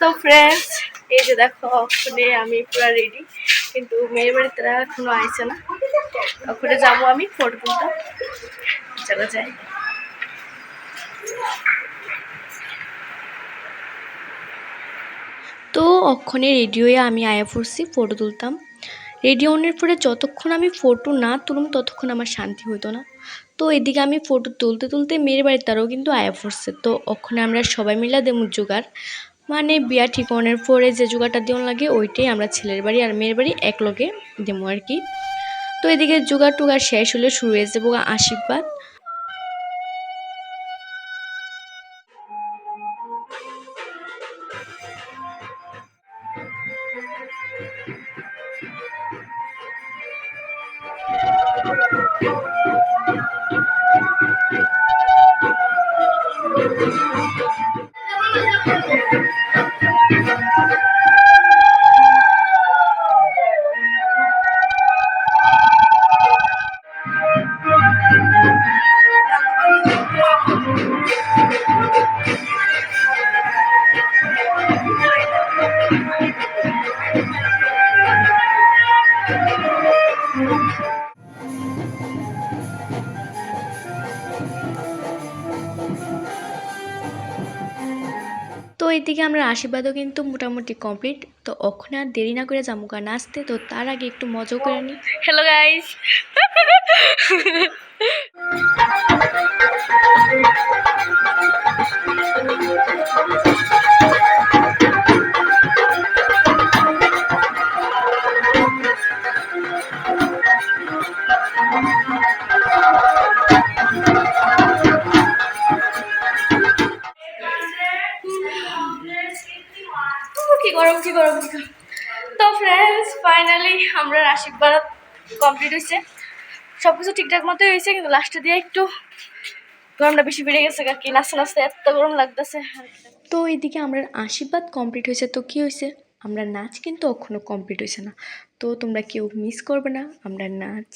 তো ফ্রেন্ডস এই যে দেখো ওখানে আমি পুরো রেডি, কিন্তু মেয়ের বাড়িতে তারা এখনো আইছে না। ওখানে যাবো আমি ফটো তুলতে, চলো যাই। তো ওখানে রেডি হয়ে আমি আয়া পড়ছি ফটো তুলতাম। রেডি হওয়ার পরে যতক্ষণ আমি ফটো না তুলুম ততক্ষণ আমার শান্তি হতো না। তো এদিকে আমি ফটো তুলতে তুলতে মেয়ের বাড়ির তারাও কিন্তু আয়া পড়ছে। তো ওখানে আমরা সবাই মিলা দেমু জোগাড়, মানে বিয়া ঠিক হওয়ার পরে যে জোগাড়টা দেওয়া লাগে ওইটাই আমরা ছেলের বাড়ি আর মেয়ের বাড়ি এক লগে দেবো আর কি। তো এদিকে জোগাড় টোগাড় শেষ হলে শুরু হয়ে যাবো আশীর্বাদ। তো এইদিকে আমরা আশীর্বাদও কিন্তু মোটামুটি কমপ্লিট। তো ওখানে আর দেরি না করে যাবো নাচতে। তো তার আগে একটু মজা করে নিই। হ্যালো গাইস, কি গরম। তো ফ্রেন্ডস ফাইনালি আমরা আশীর্বাদ কমপ্লিট হয়েছে, সব কিছু ঠিকঠাক মতোই হয়েছে, কিন্তু লাস্টে দিয়ে একটু গরমটা বেশি বেড়ে গেছে আর কি। নাচতে নাচতে এত গরম লাগতেছে। তো এইদিকে আমরা আশীর্বাদ কমপ্লিট হয়েছে। তো কি হয়েছে, আমরা নাচ কিন্তু এখনো কমপ্লিট হয়েছে না। তো তোমরা কেউ মিস করবে না আমরা নাচ।